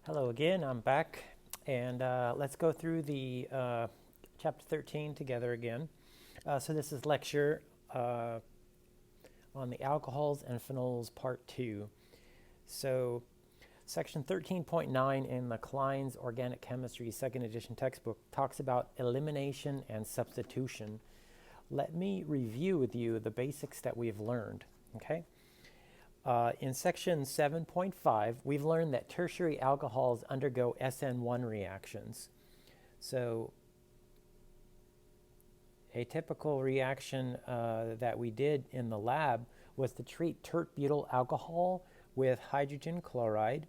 Hello again, I'm back, and let's go through the chapter 13 together again. So this is lecture on the alcohols and phenols part 2. So section 13.9 in the Klein's Organic Chemistry 2nd edition textbook talks about elimination and substitution. Let me review with you the basics that we've learned, okay? In section 7.5, we've learned that tertiary alcohols undergo SN1 reactions. So a typical reaction that we did in the lab was to treat tert-butyl alcohol with hydrogen chloride,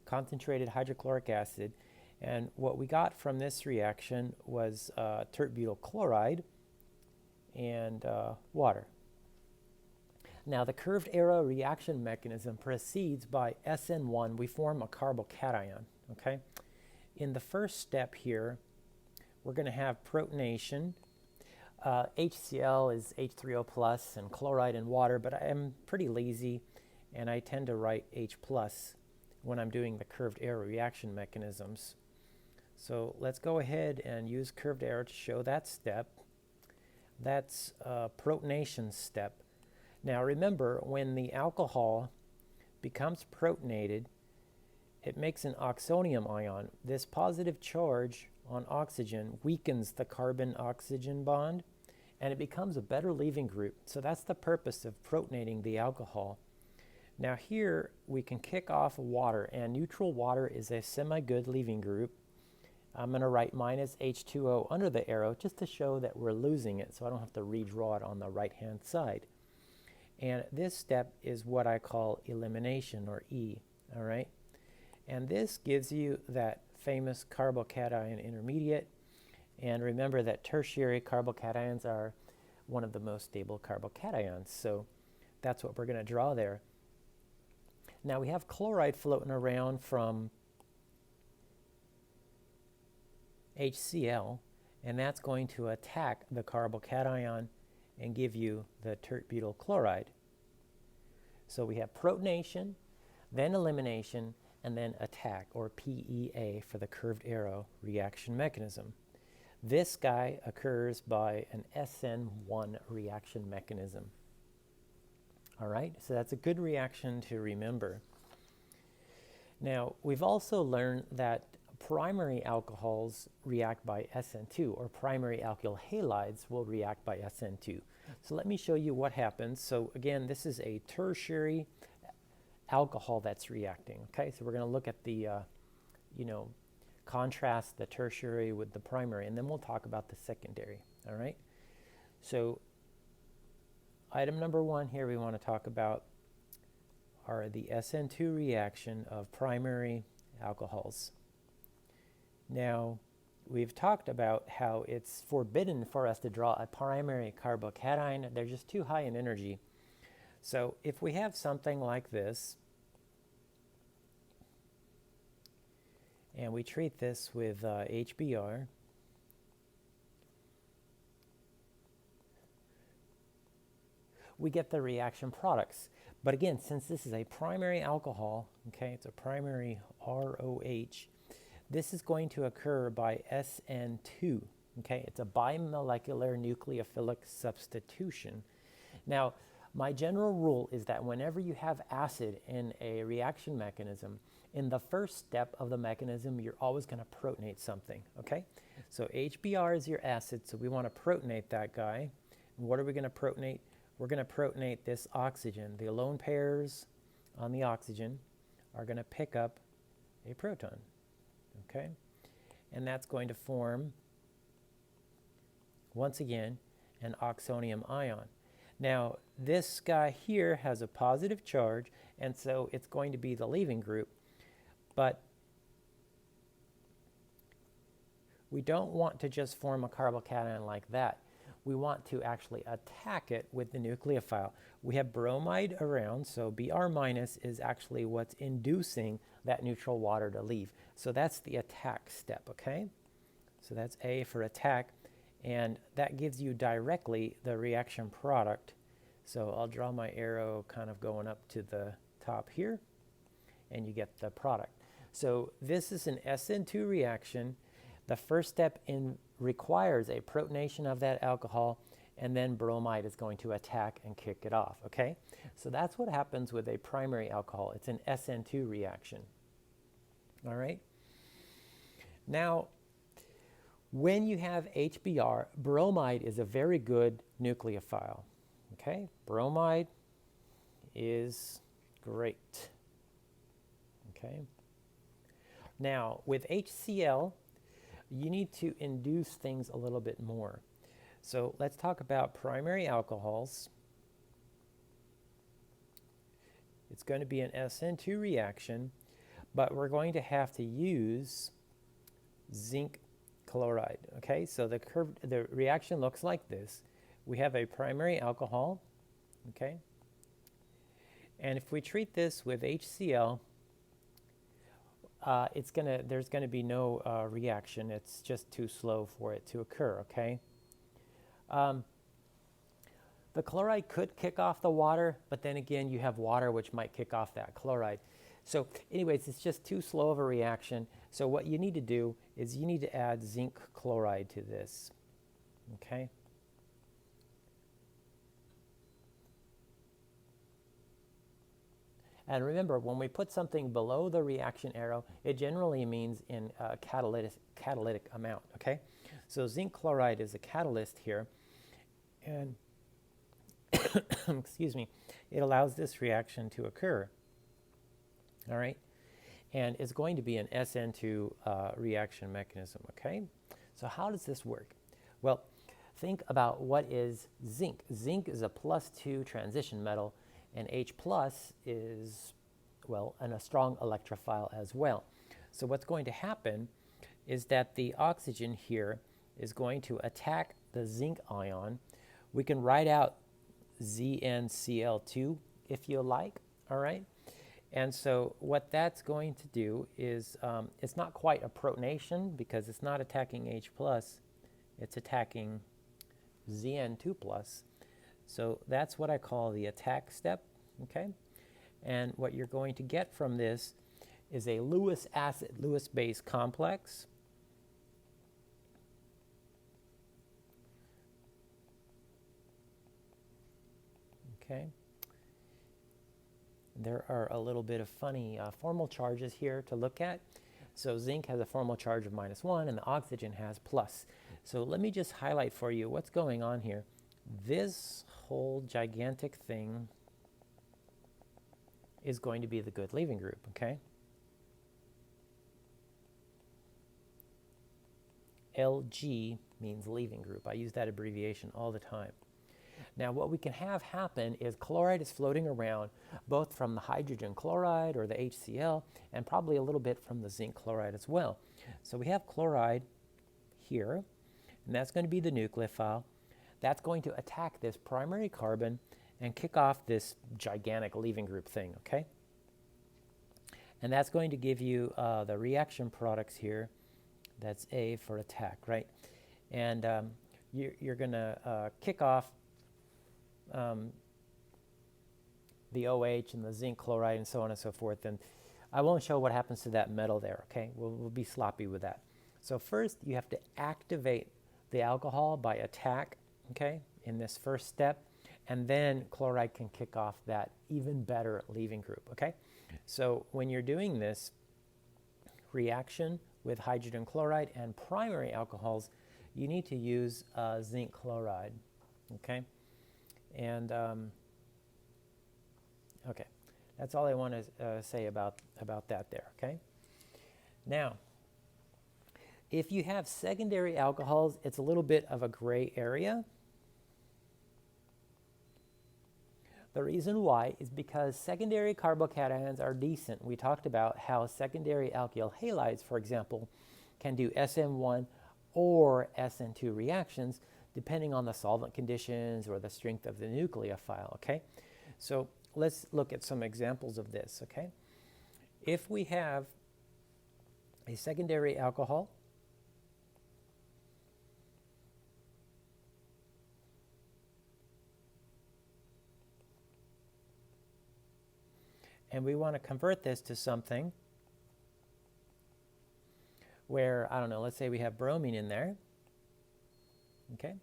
concentrated hydrochloric acid, and what we got from this reaction was tert-butyl chloride and water. Now, the curved arrow reaction mechanism proceeds by SN1. We form a carbocation, okay? In the first step here, we're going to have protonation. HCl is H3O plus and chloride and water, but I'm pretty lazy, and I tend to write H plus when I'm doing the curved arrow reaction mechanisms. So let's go ahead and use curved arrow to show that step. That's protonation step. Now remember, when the alcohol becomes protonated, it makes an oxonium ion. This positive charge on oxygen weakens the carbon-oxygen bond, and it becomes a better leaving group. So that's the purpose of protonating the alcohol. Now here we can kick off water, and neutral water is a semi-good leaving group. I'm going to write minus H2O under the arrow just to show that we're losing it, so I don't have to redraw it on the right-hand side. And this step is what I call elimination, or E, all right? And this gives you that famous carbocation intermediate. And remember that tertiary carbocations are one of the most stable carbocations. So that's what we're going to draw there. Now we have chloride floating around from HCl, and that's going to attack the carbocation and give you the tert-butyl chloride. So we have protonation, then elimination, and then attack, or PEA for the curved arrow reaction mechanism. This guy occurs by an SN1 reaction mechanism. All right, so that's a good reaction to remember. Now, we've also learned that primary alcohols react by SN2, or primary alkyl halides will react by SN2. So let me show you what happens. So again, this is a tertiary alcohol that's reacting. Okay, so we're going to look at the, contrast the tertiary with the primary, and then we'll talk about the secondary. All right. So item number 1 here we want to talk about are the SN2 reaction of primary alcohols. Now, we've talked about how it's forbidden for us to draw a primary carbocation. They're just too high in energy. So if we have something like this, and we treat this with HBr, we get the reaction products. But again, since this is a primary alcohol, okay, it's a primary ROH, this is going to occur by SN2, okay? It's a bimolecular nucleophilic substitution. Now, my general rule is that whenever you have acid in a reaction mechanism, in the first step of the mechanism, you're always going to protonate something, okay? So HBr is your acid, so we want to protonate that guy. And what are we going to protonate? We're going to protonate this oxygen. The alone pairs on the oxygen are going to pick up a proton. Okay, and that's going to form, once again, an oxonium ion. Now, this guy here has a positive charge, and so it's going to be the leaving group, but we don't want to just form a carbocation like that. We want to actually attack it with the nucleophile. We have bromide around, so Br minus is actually what's inducing that neutral water to leave. So that's the attack step, okay? So that's A for attack, and that gives you directly the reaction product. So I'll draw my arrow kind of going up to the top here, and you get the product. So this is an SN2 reaction. The first step requires a protonation of that alcohol, and then bromide is going to attack and kick it off, okay? So that's what happens with a primary alcohol. It's an SN2 reaction, all right? Now, when you have HBr, bromide is a very good nucleophile, okay? Bromide is great, okay? Now, with HCl, you need to induce things a little bit more. So let's talk about primary alcohols. It's going to be an SN2 reaction, but we're going to have to use zinc chloride. Okay, so the reaction looks like this. We have a primary alcohol, okay, and if we treat this with HCl, there's gonna be no reaction. It's just too slow for it to occur. Okay. The chloride could kick off the water, but then again, you have water which might kick off that chloride. So anyways, it's just too slow of a reaction. So what you need to do is you need to add zinc chloride to this, okay? And remember, when we put something below the reaction arrow, it generally means in a catalytic amount, okay? So zinc chloride is a catalyst here, and excuse me, it allows this reaction to occur, all right? And it's going to be an SN2 reaction mechanism, okay? So how does this work? Well, think about what is zinc. Zinc is a +2 transition metal, and H+ is, well, a strong electrophile as well. So what's going to happen is that the oxygen here is going to attack the zinc ion. We can write out ZnCl2 if you like, all right? And so what that's going to do is, it's not quite a protonation because it's not attacking H+, it's attacking Zn2+. So that's what I call the attack step, okay? And what you're going to get from this is a Lewis acid, Lewis base complex. Okay. There are a little bit of funny formal charges here to look at. So zinc has a formal charge of -1 and the oxygen has plus. So let me just highlight for you what's going on here. This whole gigantic thing is going to be the good leaving group, okay? LG means leaving group. I use that abbreviation all the time. Now what we can have happen is chloride is floating around both from the hydrogen chloride or the HCl and probably a little bit from the zinc chloride as well. So we have chloride here, and that's going to be the nucleophile. That's going to attack this primary carbon and kick off this gigantic leaving group thing, okay? And that's going to give you the reaction products here. That's A for attack, right? And you're going to kick off the OH and the zinc chloride and so on and so forth. And I won't show what happens to that metal there, okay? We'll be sloppy with that. So first, you have to activate the alcohol by attack, okay, in this first step. And then chloride can kick off that even better leaving group, okay? So when you're doing this reaction with hydrogen chloride and primary alcohols, you need to use zinc chloride, okay? And, okay, that's all I want to say about that there, okay? Now, if you have secondary alcohols, it's a little bit of a gray area. The reason why is because secondary carbocations are decent. We talked about how secondary alkyl halides, for example, can do SM1 or SN2 reactions depending on the solvent conditions or the strength of the nucleophile, okay? So let's look at some examples of this, okay? If we have a secondary alcohol, and we want to convert this to something where, I don't know, let's say we have bromine in there. Okay.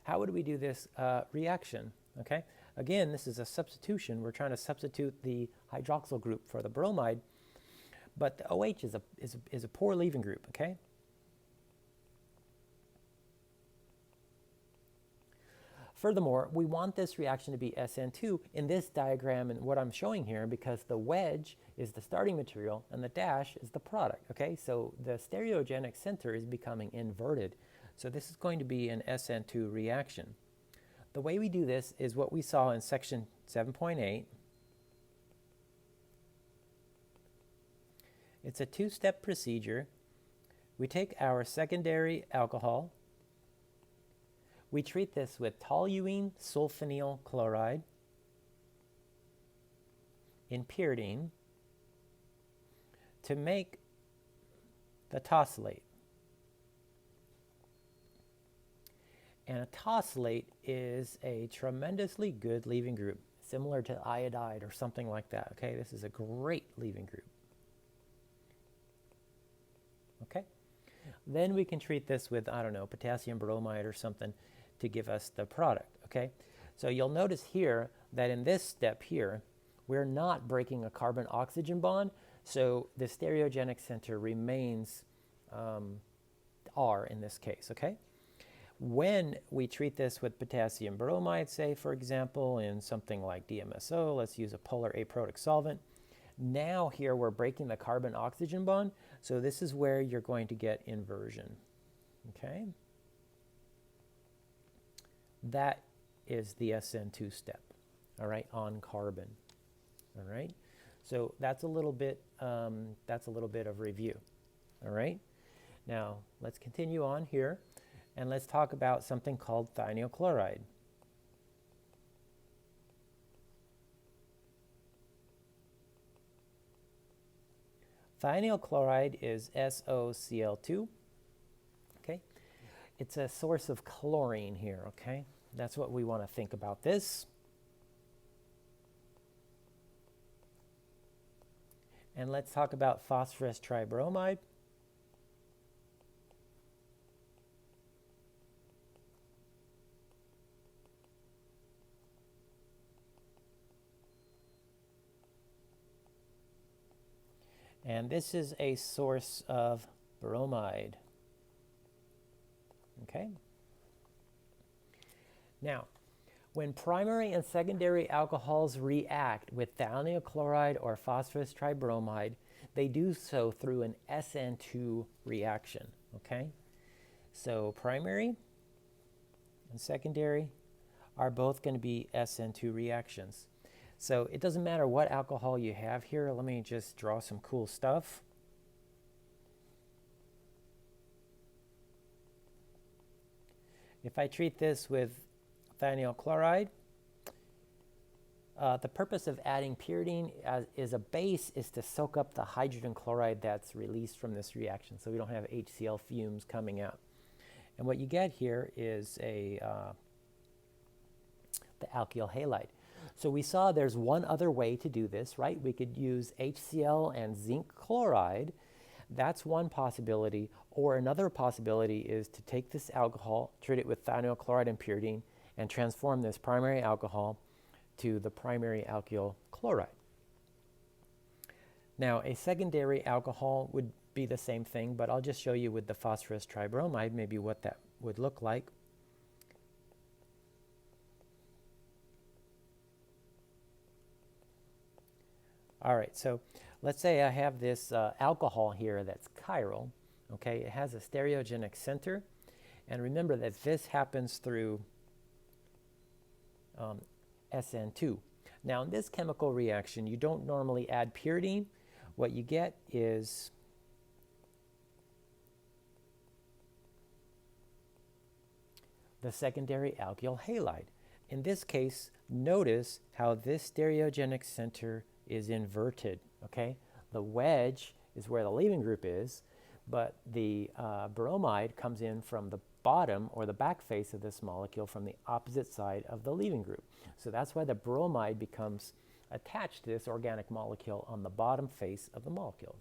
How would we do this reaction? Okay. Again, this is a substitution. We're trying to substitute the hydroxyl group for the bromide, but the OH is a poor leaving group. Okay. Furthermore, we want this reaction to be SN2 in this diagram and what I'm showing here, because the wedge is the starting material and the dash is the product. Okay, so the stereogenic center is becoming inverted. So this is going to be an SN2 reaction. The way we do this is what we saw in section 7.8. It's a two-step procedure. We take our secondary alcohol. We treat this with toluene sulfonyl chloride in pyridine to make the tosylate. And a tosylate is a tremendously good leaving group, similar to iodide or something like that. Okay, this is a great leaving group. Okay, then we can treat this with, I don't know, potassium bromide or something to give us the product. Okay, so you'll notice here that in this step here, we're not breaking a carbon-oxygen bond, so the stereogenic center remains R in this case. Okay. When we treat this with potassium bromide, say, for example, in something like DMSO, let's use a polar aprotic solvent. Now here we're breaking the carbon-oxygen bond, so this is where you're going to get inversion. Okay? That is the SN2 step, all right, on carbon. All right? So that's a little bit of review. All right? Now, let's continue on here. And let's talk about something called thionyl chloride. Thionyl chloride is SOCl2. Okay, it's a source of chlorine here. Okay, that's what we want to think about this. And let's talk about phosphorus tribromide. And this is a source of bromide. Okay. Now, when primary and secondary alcohols react with thionyl chloride or phosphorus tribromide, they do so through an SN2 reaction. Okay. So primary and secondary are both going to be SN2 reactions. So it doesn't matter what alcohol you have here. Let me just draw some cool stuff. If I treat this with thionyl chloride, the purpose of adding pyridine as a base is to soak up the hydrogen chloride that's released from this reaction, so we don't have HCl fumes coming out. And what you get here is the alkyl halide. So we saw there's one other way to do this, right? We could use HCl and zinc chloride. That's one possibility. Or another possibility is to take this alcohol, treat it with thionyl chloride and pyridine, and transform this primary alcohol to the primary alkyl chloride. Now, a secondary alcohol would be the same thing, but I'll just show you with the phosphorus tribromide maybe what that would look like. All right, so let's say I have this alcohol here that's chiral. Okay, it has a stereogenic center. And remember that this happens through SN2. Now, in this chemical reaction, you don't normally add pyridine. What you get is the secondary alkyl halide. In this case, notice how this stereogenic center is inverted, okay? The wedge is where the leaving group is, but the bromide comes in from the bottom or the back face of this molecule from the opposite side of the leaving group. So that's why the bromide becomes attached to this organic molecule on the bottom face of the molecule,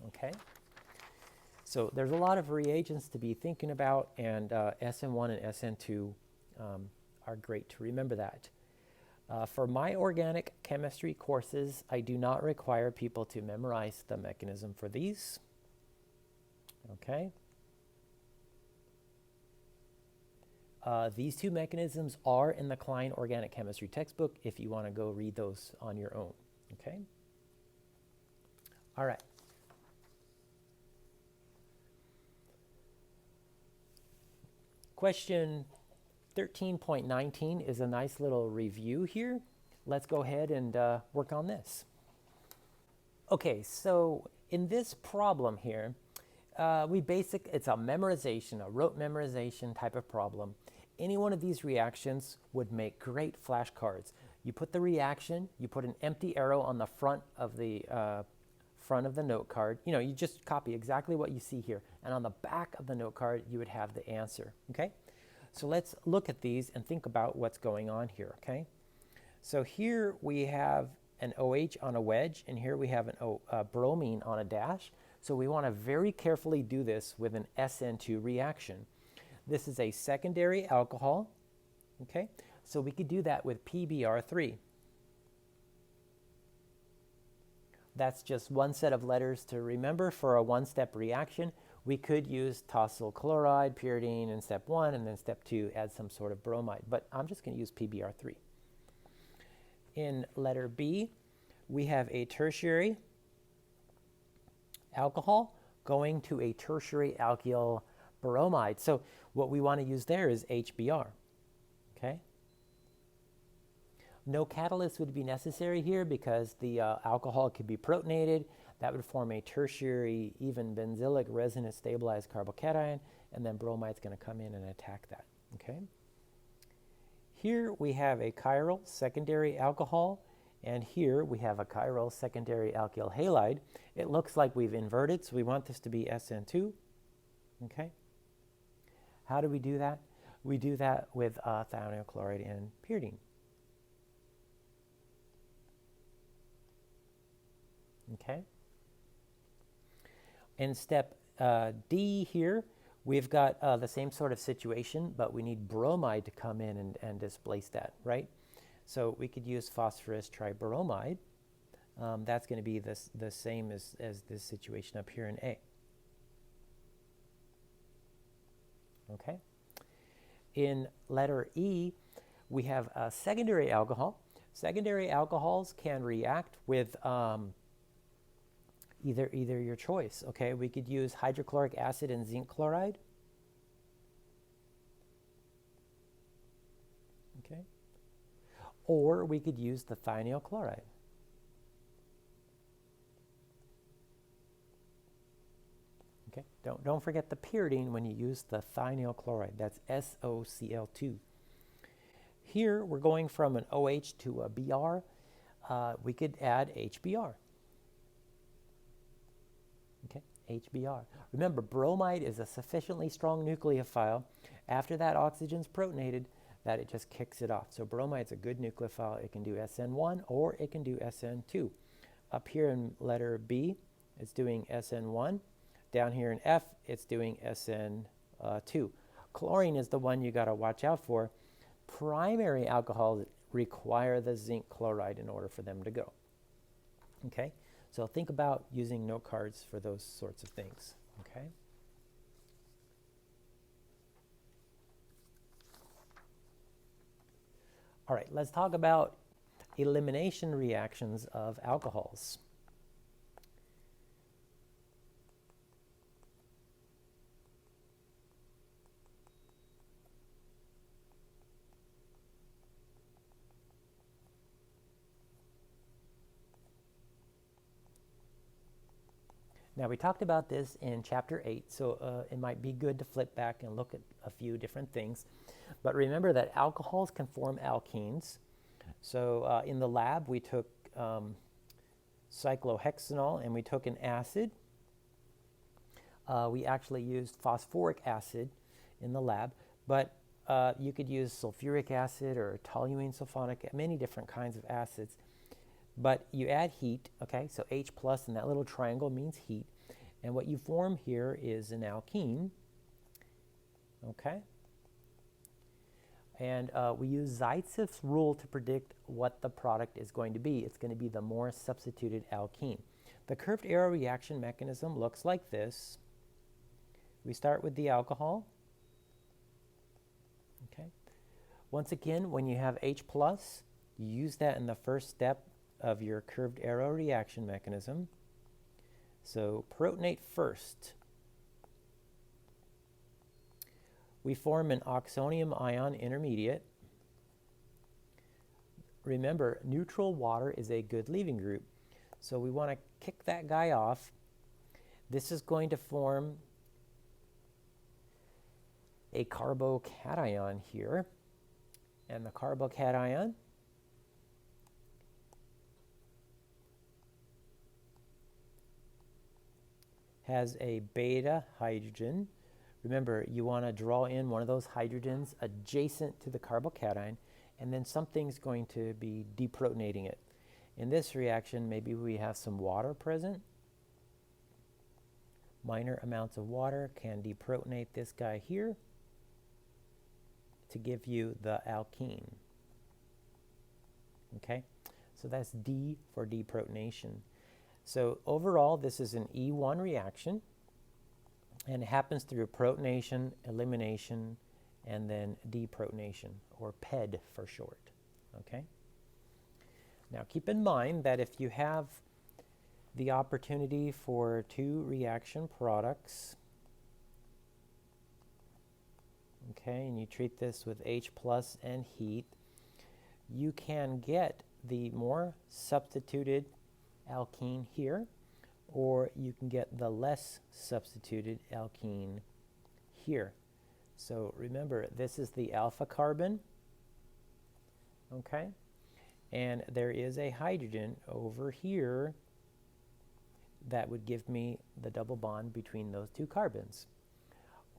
okay? So there's a lot of reagents to be thinking about, and SN1 and SN2 are great to remember that. For my organic chemistry courses, I do not require people to memorize the mechanism for these. Okay. These two mechanisms are in the Klein Organic Chemistry textbook if you want to go read those on your own. Okay. All right. Question 13.19 is a nice little review here. Let's go ahead and work on this. Okay, so in this problem here, it's a memorization, a rote memorization type of problem. Any one of these reactions would make great flashcards. You put the reaction, you put an empty arrow on the front of the note card. You know, you just copy exactly what you see here. And on the back of the note card, you would have the answer, okay? So let's look at these and think about what's going on here, okay? So here we have an OH on a wedge, and here we have a bromine on a dash. So we want to very carefully do this with an SN2 reaction. This is a secondary alcohol, okay? So we could do that with PBr3. That's just one set of letters to remember for a one-step reaction. We could use tosyl chloride, pyridine in step 1, and then step 2 add some sort of bromide, but I'm just going to use PBr3. In letter B, we have a tertiary alcohol going to a tertiary alkyl bromide. So what we want to use there is HBr, okay? No catalyst would be necessary here because the alcohol could be protonated. That would form a tertiary even benzylic resonance stabilized carbocation, and then bromide's going to come in and attack that, okay? Here we have a chiral secondary alcohol, and here we have a chiral secondary alkyl halide. It looks like we've inverted, so we want this to be SN2, okay? How do we do that? We do that with thionyl chloride and pyridine. Okay. In step D here, we've got the same sort of situation, but we need bromide to come in and displace that, right? So we could use phosphorus tribromide. That's going to be the same as this situation up here in A. Okay. In letter E, we have a secondary alcohol. Secondary alcohols can react with either your choice, okay? We could use hydrochloric acid and zinc chloride. Okay. Or we could use the thionyl chloride. Okay. Don't forget the pyridine when you use the thionyl chloride. That's SOCl2. Here we're going from an OH to a Br. We could add HBr. Okay, HBr. Remember, bromide is a sufficiently strong nucleophile. After that oxygen's protonated, that it just kicks it off. So bromide's a good nucleophile. It can do SN1 or it can do SN2. Up here in letter B, it's doing SN1. Down here in F, it's doing SN2. Chlorine is the one you got to watch out for. Primary alcohols require the zinc chloride in order for them to go. Okay? So think about using note cards for those sorts of things, okay? All right, let's talk about elimination reactions of alcohols. Now, we talked about this in Chapter 8, so it might be good to flip back and look at a few different things. But remember that alcohols can form alkenes. So in the lab, we took cyclohexanol and we took an acid. We actually used phosphoric acid in the lab, but you could use sulfuric acid or toluene sulfonic, many different kinds of acids. But you add heat, okay? So H plus in that little triangle means heat. And what you form here is an alkene, okay? And we use Zaitsev's rule to predict what the product is going to be. It's going to be the more substituted alkene. The curved arrow reaction mechanism looks like this. We start with the alcohol. Okay. Once again, when you have H+, you use that in the first step of your curved arrow reaction mechanism. So protonate first. We form an oxonium ion intermediate. Remember, neutral water is a good leaving group. So we want to kick that guy off. This is going to form a carbocation here. And the carbocation has a beta hydrogen. Remember, you want to draw in one of those hydrogens adjacent to the carbocation, and then something's going to be deprotonating it. In this reaction, maybe we have some water present. Minor amounts of water can deprotonate this guy here to give you the alkene. Okay, so that's D for deprotonation. So overall, this is an E1 reaction, and it happens through protonation, elimination, and then deprotonation, or PED for short. Okay. Now keep in mind that if you have the opportunity for two reaction products, okay, and you treat this with H+ and heat, you can get the more substituted alkene here, or you can get the less substituted alkene here. So remember, this is the alpha carbon, okay? And there is a hydrogen over here that would give me the double bond between those two carbons.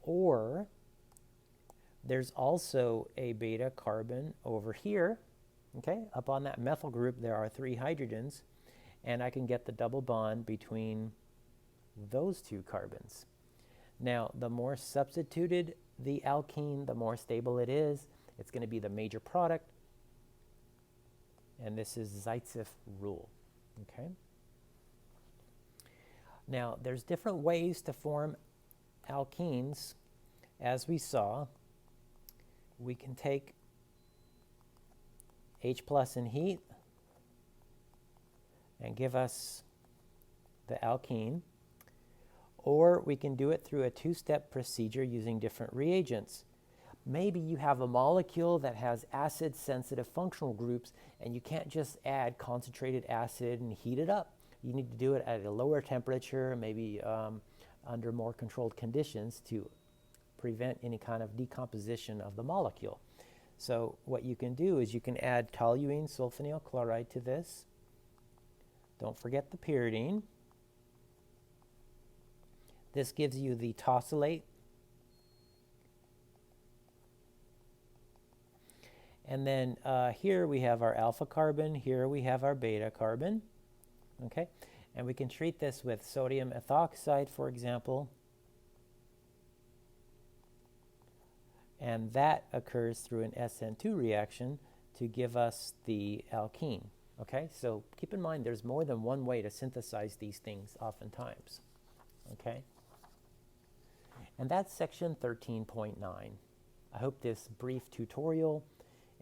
Or there's also a beta carbon over here, okay? Up on that methyl group, there are 3 hydrogens, and I can get the double bond between those 2 carbons. Now, the more substituted the alkene, the more stable it is. It's going to be the major product. And this is Zaitsev's rule, okay? Now, there's different ways to form alkenes. As we saw, we can take H+ in heat and give us the alkene, or we can do it through a 2-step procedure using different reagents. Maybe you have a molecule that has acid-sensitive functional groups, and you can't just add concentrated acid and heat it up. You need to do it at a lower temperature, maybe under more controlled conditions to prevent any kind of decomposition of the molecule. So what you can do is you can add toluene sulfonyl chloride to this. Don't forget the pyridine. This gives you the tosylate. And then here we have our alpha carbon, here we have our beta carbon, okay? And we can treat this with sodium ethoxide, for example. And that occurs through an SN2 reaction to give us the alkene, okay? So keep in mind there's more than one way to synthesize these things oftentimes, okay? And that's section 13.9. I hope this brief tutorial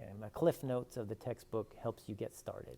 and my cliff notes of the textbook helps you get started.